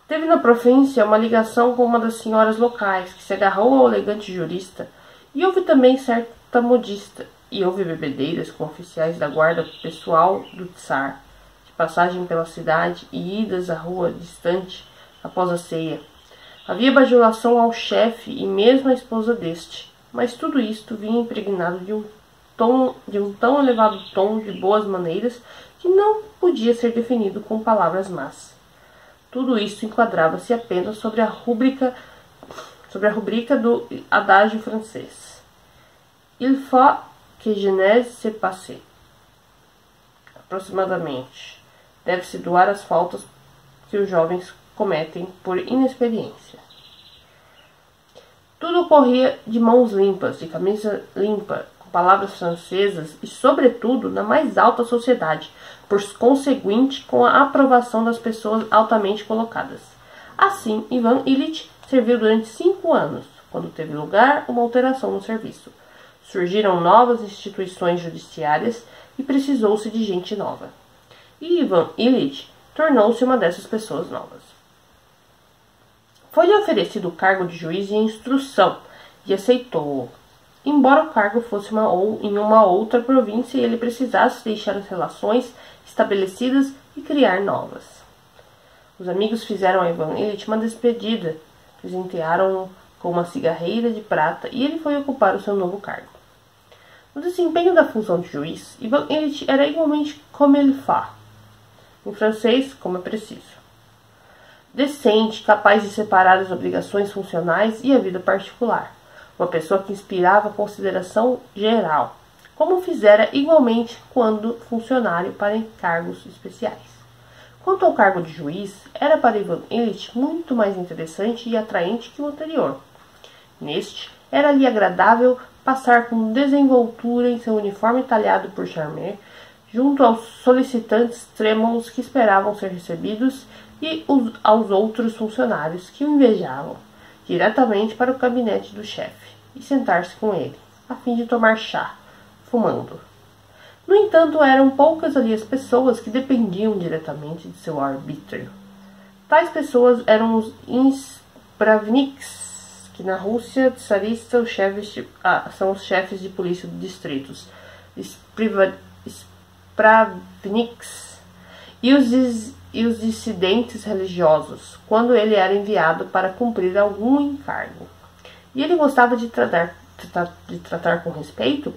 Teve na província uma ligação com uma das senhoras locais, que se agarrou ao elegante jurista, e houve também certa modista, e houve bebedeiras com oficiais da guarda pessoal do Tsar, de passagem pela cidade e idas à rua distante após a ceia. Havia bajulação ao chefe e mesmo à esposa deste, mas tudo isto vinha impregnado de um tão elevado tom de boas maneiras que não podia ser definido com palavras más. Tudo isto enquadrava-se apenas sobre a rubrica do adágio francês. Il faut que Genèse se passe. Aproximadamente. Deve-se doar as faltas que os jovens cometem por inexperiência. Tudo ocorria de mãos limpas, de camisa limpa, com palavras francesas e, sobretudo, na mais alta sociedade, por conseguinte, com a aprovação das pessoas altamente colocadas. Assim, Ivan Ilitch serviu durante 5 anos, quando teve lugar uma alteração no serviço. Surgiram novas instituições judiciárias e precisou-se de gente nova. E Ivan Ilitch tornou-se uma dessas pessoas novas. Foi-lhe oferecido o cargo de juiz de instrução e aceitou-o, embora o cargo fosse em uma outra província e ele precisasse deixar as relações estabelecidas e criar novas. Os amigos fizeram a Ivan Ilitch uma despedida, presentearam-o com uma cigarreira de prata e ele foi ocupar o seu novo cargo. No desempenho da função de juiz, Ivan Ilitch era igualmente comme il faut, em francês, como é preciso. Decente, capaz de separar as obrigações funcionais e a vida particular. Uma pessoa que inspirava consideração geral, como fizera igualmente quando funcionário para encargos especiais. Quanto ao cargo de juiz, era para Ivan Ilitch muito mais interessante e atraente que o anterior. Neste, era-lhe agradável passar com desenvoltura em seu uniforme talhado por Charmer, junto aos solicitantes trêmulos que esperavam ser recebidos e aos outros funcionários que o invejavam, diretamente para o gabinete do chefe e sentar-se com ele, a fim de tomar chá, fumando. No entanto, eram poucas ali as pessoas que dependiam diretamente de seu arbítrio. Tais pessoas eram os Spravniks, que na Rússia tsarista são os chefes de polícia de distritos, Spravniks, e os dissidentes religiosos, quando ele era enviado para cumprir algum encargo. E ele gostava de tratar com respeito,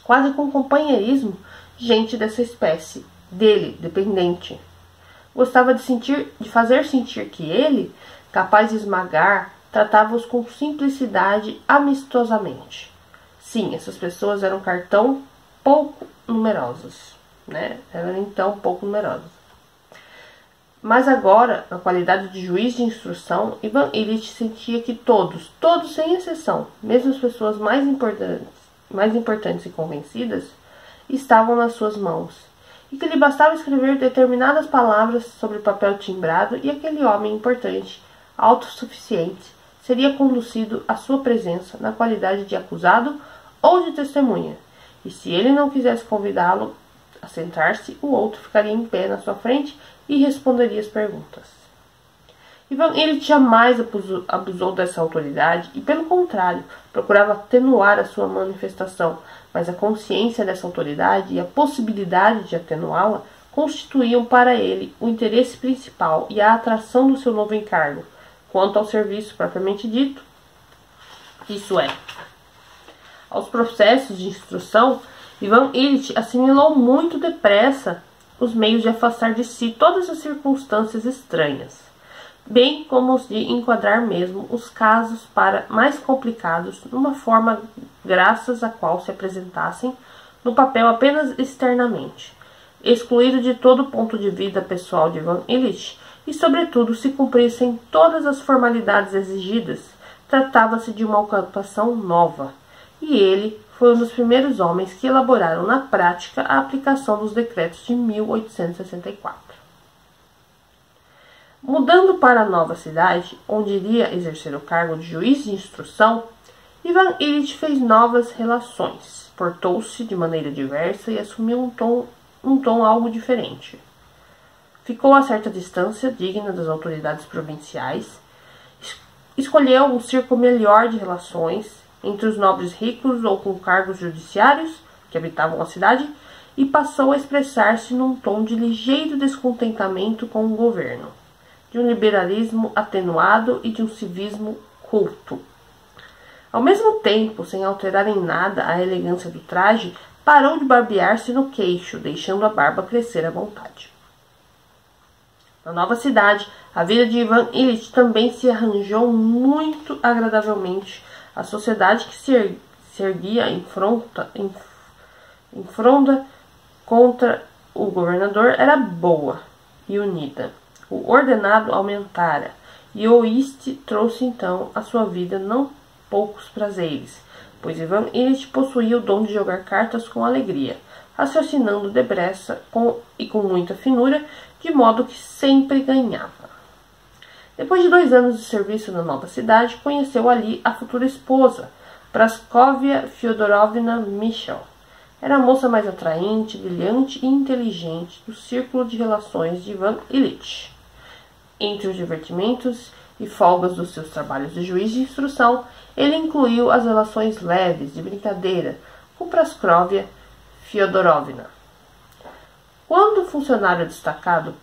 quase com companheirismo, gente dessa espécie, dele, dependente. Gostava de fazer sentir que ele, capaz de esmagar, tratava-os com simplicidade amistosamente. Sim, essas pessoas eram pouco numerosas, né? Eram então pouco numerosas. Mas agora, na qualidade de juiz de instrução, Ivan Ilitch sentia que todos sem exceção, mesmo as pessoas mais importantes e convencidas, estavam nas suas mãos, e que lhe bastava escrever determinadas palavras sobre papel timbrado e aquele homem importante, autossuficiente, seria conduzido à sua presença na qualidade de acusado ou de testemunha, e se ele não quisesse convidá-lo a sentar-se, o outro ficaria em pé na sua frente e responderia as perguntas. Ivan Ilitch jamais abusou dessa autoridade e, pelo contrário, procurava atenuar a sua manifestação, mas a consciência dessa autoridade e a possibilidade de atenuá-la constituíam para ele o interesse principal e a atração do seu novo encargo. Quanto ao serviço propriamente dito, isso é, aos processos de instrução, Ivan Ilitch assimilou muito depressa os meios de afastar de si todas as circunstâncias estranhas, bem como os de enquadrar mesmo os casos para mais complicados numa forma graças à qual se apresentassem no papel apenas externamente, excluído de todo o ponto de vista pessoal de Ivan Ilitch e, sobretudo, se cumprissem todas as formalidades exigidas, tratava-se de uma ocupação nova, e ele foi um dos primeiros homens que elaboraram na prática a aplicação dos decretos de 1864. Mudando para a nova cidade, onde iria exercer o cargo de juiz de instrução, Ivan Ilitch fez novas relações, portou-se de maneira diversa e assumiu um tom algo diferente. Ficou a certa distância, digna das autoridades provinciais, escolheu um círculo melhor de relações entre os nobres ricos ou com cargos judiciários que habitavam a cidade e passou a expressar-se num tom de ligeiro descontentamento com o governo, de um liberalismo atenuado e de um civismo culto. Ao mesmo tempo, sem alterar em nada a elegância do traje, parou de barbear-se no queixo, deixando a barba crescer à vontade. Na nova cidade, a vida de Ivan Ilitch também se arranjou muito agradavelmente. A sociedade que se erguia em fronda contra o governador era boa e unida. O ordenado aumentara, e o Oeste trouxe então à sua vida não poucos prazeres, pois Ivan Ilitch possuía o dom de jogar cartas com alegria, raciocinando depressa e com muita finura, de modo que sempre ganhava. Depois de 2 anos de serviço na nova cidade, conheceu ali a futura esposa, Praskovia Fyodorovna Michel. Era a moça mais atraente, brilhante e inteligente do círculo de relações de Ivan Ilitch. Entre os divertimentos e folgas dos seus trabalhos de juiz de instrução, ele incluiu as relações leves de brincadeira com Praskovia Fyodorovna. Quando funcionário destacado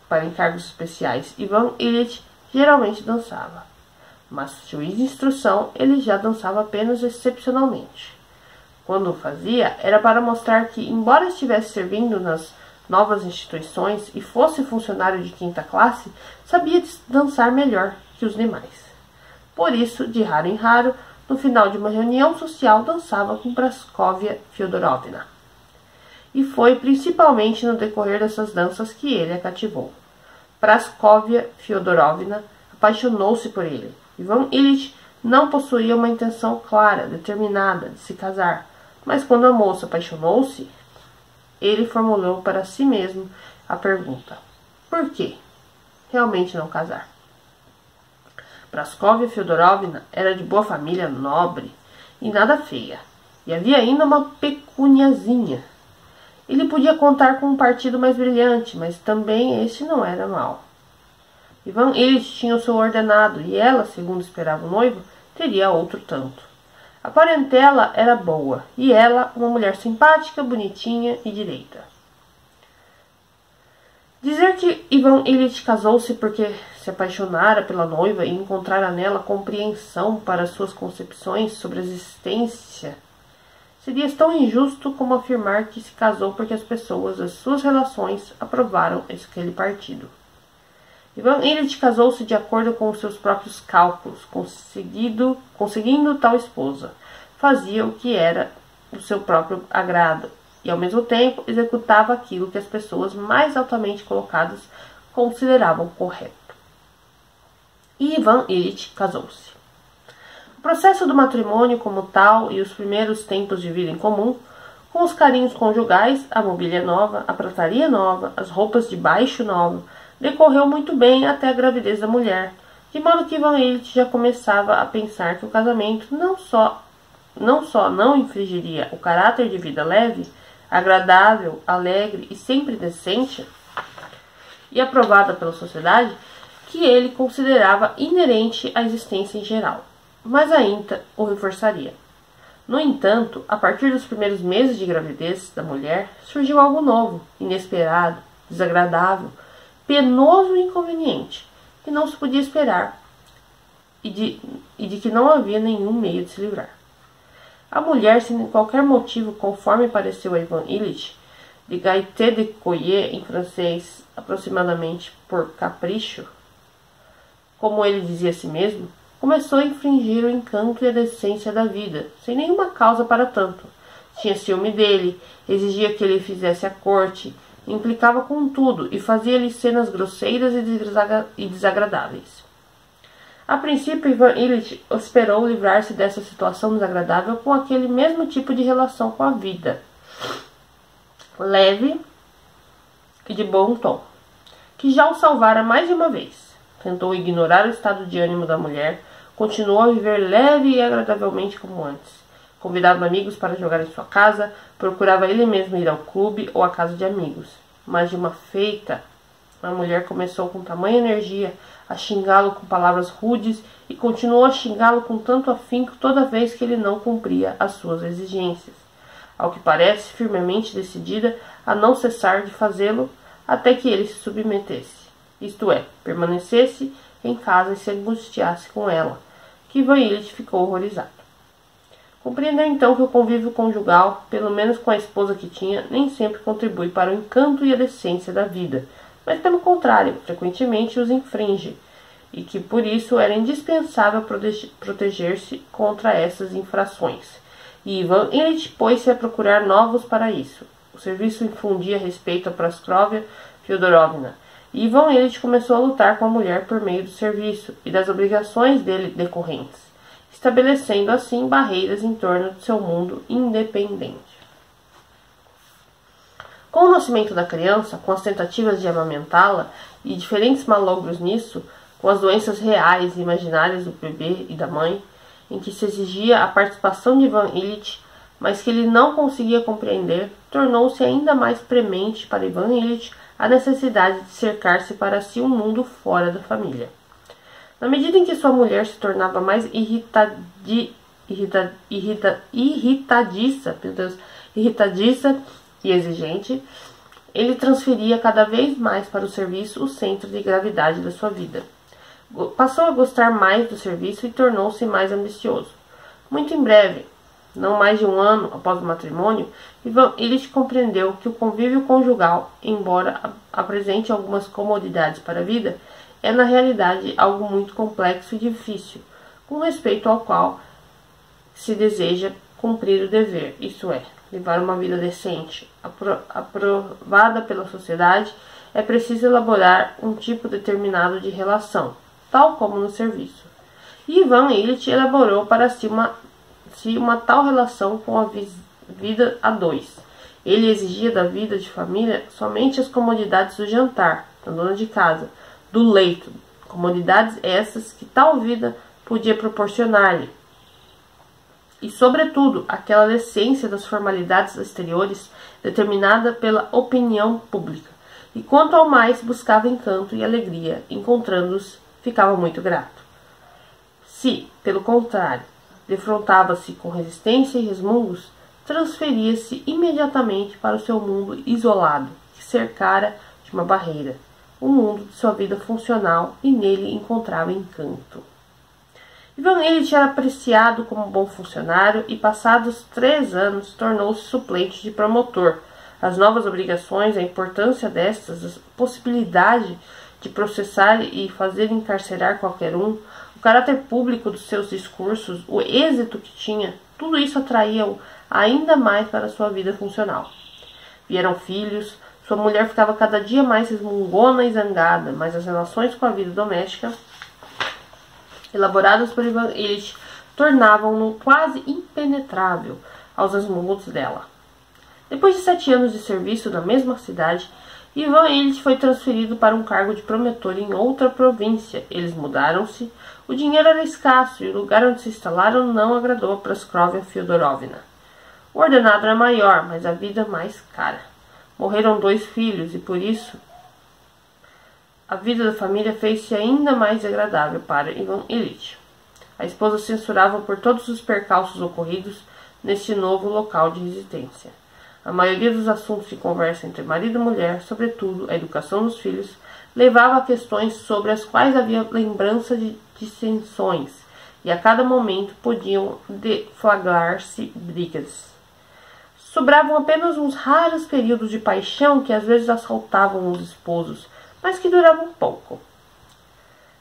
para encargos especiais, Ivan Ilitch geralmente dançava, mas juiz de instrução ele já dançava apenas excepcionalmente. Quando o fazia, era para mostrar que, embora estivesse servindo nas novas instituições e fosse funcionário de 5ª classe, sabia dançar melhor que os demais. Por isso, de raro em raro, no final de uma reunião social, dançava com Praskovia Fyodorovna. E foi principalmente no decorrer dessas danças que ele a cativou. Praskovia Fyodorovna apaixonou-se por ele. Ivan Ilitch não possuía uma intenção clara, determinada de se casar, mas quando a moça apaixonou-se, ele formulou para si mesmo a pergunta: por que realmente não casar? Praskovia Fyodorovna era de boa família, nobre e nada feia, e havia ainda uma pecuniazinha. Ele podia contar com um partido mais brilhante, mas também este não era mau. Ivan Ilitch tinha o seu ordenado, e ela, segundo esperava o noivo, teria outro tanto. A parentela era boa, e ela, uma mulher simpática, bonitinha e direita. Dizer que Ivan Ilitch casou-se porque se apaixonara pela noiva e encontrara nela compreensão para suas concepções sobre a existência seria tão injusto como afirmar que se casou porque as pessoas das suas relações aprovaram aquele partido. Ivan Ilitch casou-se de acordo com os seus próprios cálculos, conseguindo tal esposa. Fazia o que era do seu próprio agrado e, ao mesmo tempo, executava aquilo que as pessoas mais altamente colocadas consideravam correto. E Ivan Ilitch casou-se. O processo do matrimônio como tal e os primeiros tempos de vida em comum, com os carinhos conjugais, a mobília nova, a prataria nova, as roupas de baixo nova, decorreu muito bem até a gravidez da mulher, de modo que Ivan Ilitch já começava a pensar que o casamento não só não infligiria o caráter de vida leve, agradável, alegre e sempre decente, e aprovada pela sociedade, que ele considerava inerente à existência em geral, mas ainda o reforçaria. No entanto, a partir dos primeiros meses de gravidez da mulher, surgiu algo novo, inesperado, desagradável, penoso e inconveniente, que não se podia esperar e de que não havia nenhum meio de se livrar. A mulher, sem qualquer motivo, conforme pareceu a Ivan Ilitch, de gaieté de coeur em francês, aproximadamente por capricho, como ele dizia a si mesmo, começou a infringir o encanto e a decência da vida, sem nenhuma causa para tanto. Tinha ciúme dele, exigia que ele fizesse a corte, implicava com tudo e fazia-lhe cenas grosseiras e desagradáveis. A princípio, Ivan Ilitch esperou livrar-se dessa situação desagradável com aquele mesmo tipo de relação com a vida, leve e de bom tom, que já o salvara mais de uma vez. Tentou ignorar o estado de ânimo da mulher, continuou a viver leve e agradavelmente como antes. Convidava amigos para jogar em sua casa, procurava ele mesmo ir ao clube ou à casa de amigos. Mas de uma feita, a mulher começou com tamanha energia a xingá-lo com palavras rudes e continuou a xingá-lo com tanto afinco toda vez que ele não cumpria as suas exigências. Ao que parece, firmemente decidida a não cessar de fazê-lo até que ele se submetesse, isto é, permanecesse em casa e se angustiasse com ela, que Ivan Ilitch ficou horrorizado. Compreendeu então que o convívio conjugal, pelo menos com a esposa que tinha, nem sempre contribui para o encanto e a decência da vida, mas pelo contrário, frequentemente os infringe, e que por isso era indispensável proteger-se contra essas infrações. E Ivan Ilitch pôs-se a procurar novos para isso. O serviço infundia respeito a Praskovia Fyodorovna, e Ivan Ilitch começou a lutar com a mulher por meio do serviço e das obrigações dele decorrentes, estabelecendo assim barreiras em torno do seu mundo independente. Com o nascimento da criança, com as tentativas de amamentá-la e diferentes malogros nisso, com as doenças reais e imaginárias do bebê e da mãe, em que se exigia a participação de Ivan Ilitch, mas que ele não conseguia compreender, tornou-se ainda mais premente para Ivan Ilitch a necessidade de cercar-se para si um mundo fora da família. Na medida em que sua mulher se tornava mais irritadiça e exigente, ele transferia cada vez mais para o serviço o centro de gravidade da sua vida. Passou a gostar mais do serviço e tornou-se mais ambicioso. Muito em breve, não mais de um ano após o matrimônio, Ivan Ilitch compreendeu que o convívio conjugal, embora apresente algumas comodidades para a vida, é na realidade algo muito complexo e difícil, com respeito ao qual se deseja cumprir o dever, isto é, levar uma vida decente, aprovada pela sociedade. É preciso elaborar um tipo determinado de relação, tal como no serviço. E Ivan Ilitch elaborou para si uma tal relação com a vida a dois. Ele exigia da vida de família somente as comodidades do jantar, da dona de casa, do leito, comodidades essas que tal vida podia proporcionar-lhe, e, sobretudo, aquela decência das formalidades exteriores determinada pela opinião pública. E quanto ao mais, buscava encanto e alegria, encontrando-os, ficava muito grato. Se, pelo contrário, defrontava-se com resistência e resmungos, transferia-se imediatamente para o seu mundo isolado, que cercara de uma barreira, o mundo de sua vida funcional, e nele encontrava encanto. Ivan Ilitch era apreciado como bom funcionário e, passados 3 anos, tornou-se suplente de promotor. As novas obrigações, a importância destas, a possibilidade de processar e fazer encarcerar qualquer um, o caráter público dos seus discursos, o êxito que tinha, tudo isso atraía-o ainda mais para sua vida funcional. Vieram filhos, sua mulher ficava cada dia mais resmungona e zangada, mas as relações com a vida doméstica, elaboradas por Ivan Ilitch, tornavam-no quase impenetrável aos resmungos dela. Depois de 7 anos de serviço na mesma cidade, Ivan Ilitch foi transferido para um cargo de promotor em outra província. Eles mudaram-se, o dinheiro era escasso e o lugar onde se instalaram não agradou a Praskovia Fyodorovna. O ordenado era maior, mas a vida mais cara. Morreram 2 filhos e, por isso, a vida da família fez-se ainda mais agradável para Ivan Ilitch. A esposa censurava por todos os percalços ocorridos neste novo local de residência. A maioria dos assuntos de conversa entre marido e mulher, sobretudo a educação dos filhos, levava a questões sobre as quais havia lembrança de dissensões, e a cada momento podiam deflagrar-se brigas. Sobravam apenas uns raros períodos de paixão que às vezes assaltavam os esposos, mas que duravam pouco.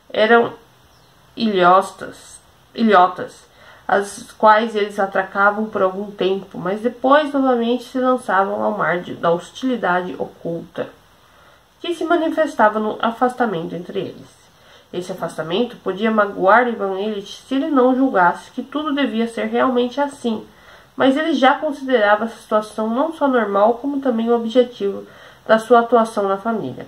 Eram ilhotas, as quais eles atracavam por algum tempo, mas depois novamente se lançavam ao mar da hostilidade oculta, que se manifestava no afastamento entre eles. Esse afastamento podia magoar Ivan Ilitch se ele não julgasse que tudo devia ser realmente assim, mas ele já considerava essa situação não só normal, como também o objetivo da sua atuação na família.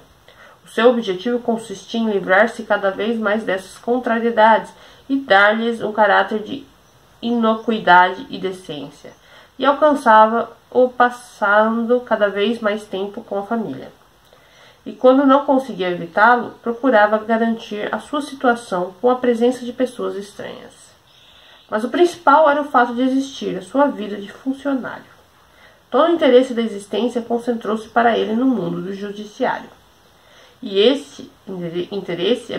O seu objetivo consistia em livrar-se cada vez mais dessas contrariedades e dar-lhes um caráter de inocuidade e decência, e alcançava-o passando cada vez mais tempo com a família. E quando não conseguia evitá-lo, procurava garantir a sua situação com a presença de pessoas estranhas. Mas o principal era o fato de existir, a sua vida de funcionário. Todo o interesse da existência concentrou-se para ele no mundo do judiciário. E esse interesse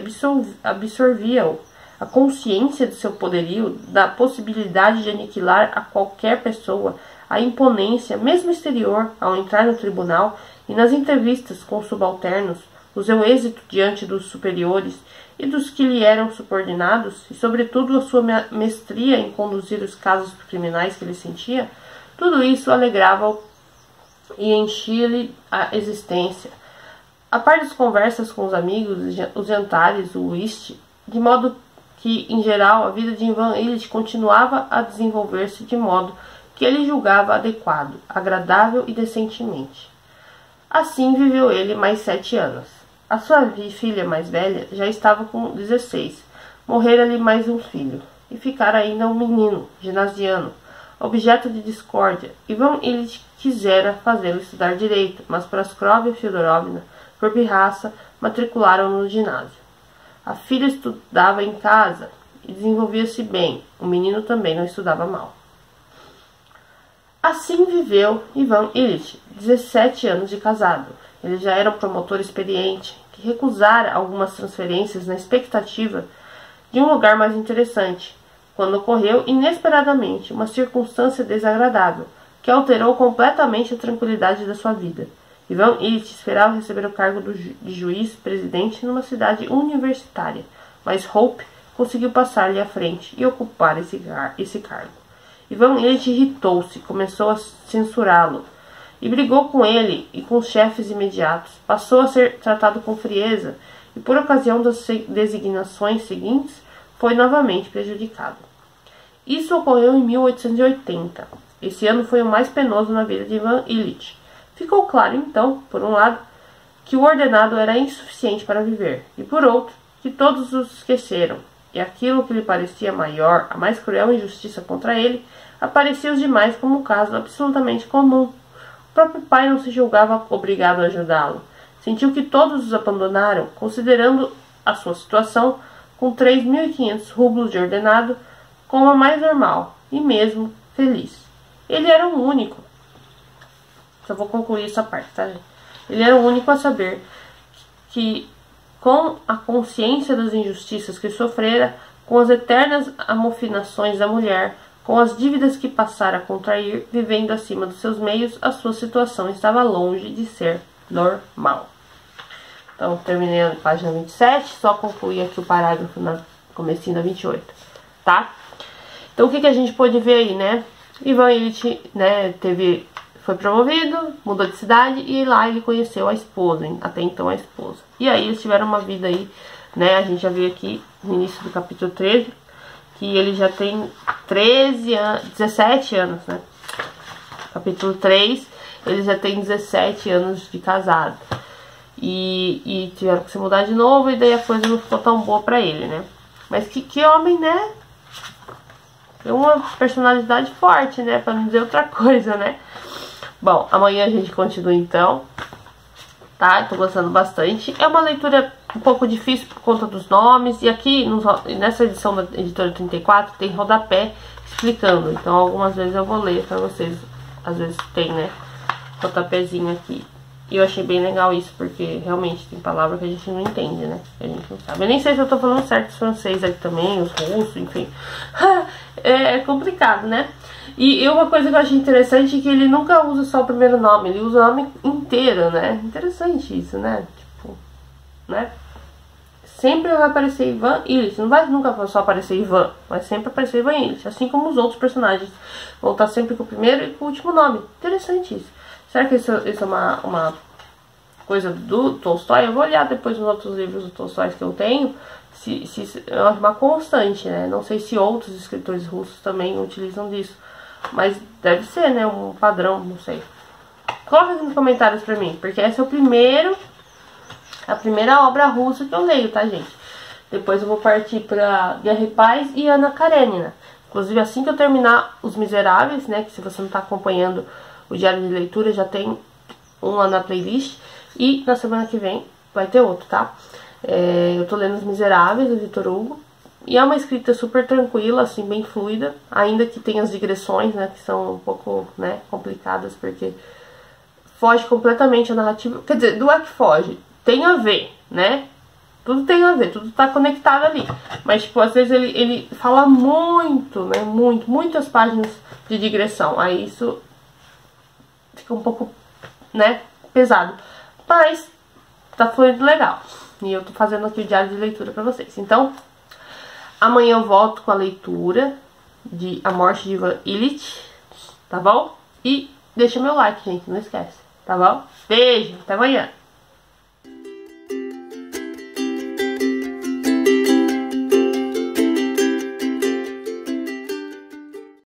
absorvia-o. A consciência de seu poderio, da possibilidade de aniquilar a qualquer pessoa, a imponência, mesmo exterior, ao entrar no tribunal e nas entrevistas com os subalternos, o seu êxito diante dos superiores e dos que lhe eram subordinados, e sobretudo a sua mestria em conduzir os casos criminais que ele sentia, tudo isso alegrava-o e enchia-lhe a existência. A par das conversas com os amigos, os jantares, o whist, de modo que, em geral, a vida de Ivan Illich continuava a desenvolver-se de modo que ele julgava adequado, agradável e decentemente. Assim viveu ele mais 7 anos. A sua filha mais velha já estava com 16. Morrera-lhe mais um filho, e ficara ainda um menino, ginasiano, objeto de discórdia. Ivan Illich quisera fazê-lo estudar direito, mas Praskovia Fyodorovna, por pirraça, matricularam-no no ginásio. A filha estudava em casa e desenvolvia-se bem. O menino também não estudava mal. Assim viveu Ivan Illich, 17 anos de casado. Ele já era um promotor experiente, que recusara algumas transferências na expectativa de um lugar mais interessante, quando ocorreu inesperadamente uma circunstância desagradável, que alterou completamente a tranquilidade da sua vida. Ivan Illich esperava receber o cargo de juiz-presidente numa cidade universitária, mas Hope conseguiu passar-lhe à frente e ocupar esse cargo. Ivan Illich irritou-se, começou a censurá-lo, e brigou com ele e com os chefes imediatos. Passou a ser tratado com frieza, e por ocasião das designações seguintes, foi novamente prejudicado. Isso ocorreu em 1880. Esse ano foi o mais penoso na vida de Ivan Illich. Ficou claro, então, por um lado, que o ordenado era insuficiente para viver, e por outro, que todos o esqueceram, e aquilo que lhe parecia maior, a mais cruel injustiça contra ele, aparecia aos demais como um caso absolutamente comum. O próprio pai não se julgava obrigado a ajudá-lo. Sentiu que todos os abandonaram, considerando a sua situação, com 3.500 rublos de ordenado, como a mais normal, e mesmo feliz. Ele era o único. Só vou concluir essa parte, tá, gente? Ele era o único a saber que, com a consciência das injustiças que sofrera, com as eternas amofinações da mulher, com as dívidas que passara a contrair, vivendo acima dos seus meios, a sua situação estava longe de ser normal. Então, terminei a página 27, só concluí aqui o parágrafo na comecinho da 28, tá? Então, o que a gente pôde ver aí, né? Ivan Illich, né, foi promovido, mudou de cidade e lá ele conheceu a esposa, até então a esposa. E aí eles tiveram uma vida aí, né, a gente já viu aqui no início do capítulo 13, que ele já tem 17 anos, né? Capítulo 3, ele já tem 17 anos de casado. E tiveram que se mudar de novo e daí a coisa não ficou tão boa pra ele, né? Mas que homem, né? É uma personalidade forte, né? Pra não dizer outra coisa, né? Bom, amanhã a gente continua então, tá? Tô gostando bastante. É uma leitura um pouco difícil por conta dos nomes. E aqui, nessa edição da editora 34, tem rodapé explicando. Então, algumas vezes eu vou ler pra vocês. Às vezes tem, né? Rodapézinho aqui. E eu achei bem legal isso, porque realmente tem palavra que a gente não entende, né? Que a gente não sabe. Eu nem sei se eu tô falando certo os franceses aqui também, os russos, enfim. É complicado, né? E uma coisa que eu achei interessante é que ele nunca usa só o primeiro nome, ele usa o nome inteiro, né? Interessante isso, né? Tipo, né? Sempre vai aparecer Ivan Illich, não vai nunca só aparecer Ivan, vai sempre aparecer Ivan Illich, assim como os outros personagens. Vão estar sempre com o primeiro e com o último nome. Interessante isso. Será que isso é uma coisa do Tolstói? Eu vou olhar depois nos outros livros do Tolstói que eu tenho, se é uma constante, né? Não sei se outros escritores russos também utilizam disso. Mas deve ser, né? Um padrão, não sei. Coloca aqui nos comentários pra mim, porque esse é o primeiro a primeira obra russa que eu leio, tá, gente? Depois eu vou partir pra Guerra e Paz e Ana Karenina. Inclusive, assim que eu terminar Os Miseráveis, né, que se você não tá acompanhando o diário de leitura, já tem um lá na playlist. E na semana que vem vai ter outro, tá? Eu tô lendo Os Miseráveis, do Victor Hugo. E é uma escrita super tranquila, assim, bem fluida. Ainda que tenha as digressões, né, que são um pouco, né, complicadas, porque foge completamente a narrativa. Quer dizer, não é que foge, tem a ver, né? Tudo tem a ver, tudo tá conectado ali. Mas, tipo, às vezes ele fala muito, né? Muitas páginas de digressão. Aí isso fica um pouco, né? Pesado. Mas tá fluindo legal. E eu tô fazendo aqui o diário de leitura pra vocês. Então, amanhã eu volto com a leitura de A Morte de Ivan Ilitch, tá bom? E deixa meu like, gente, não esquece, tá bom? Beijo, até amanhã.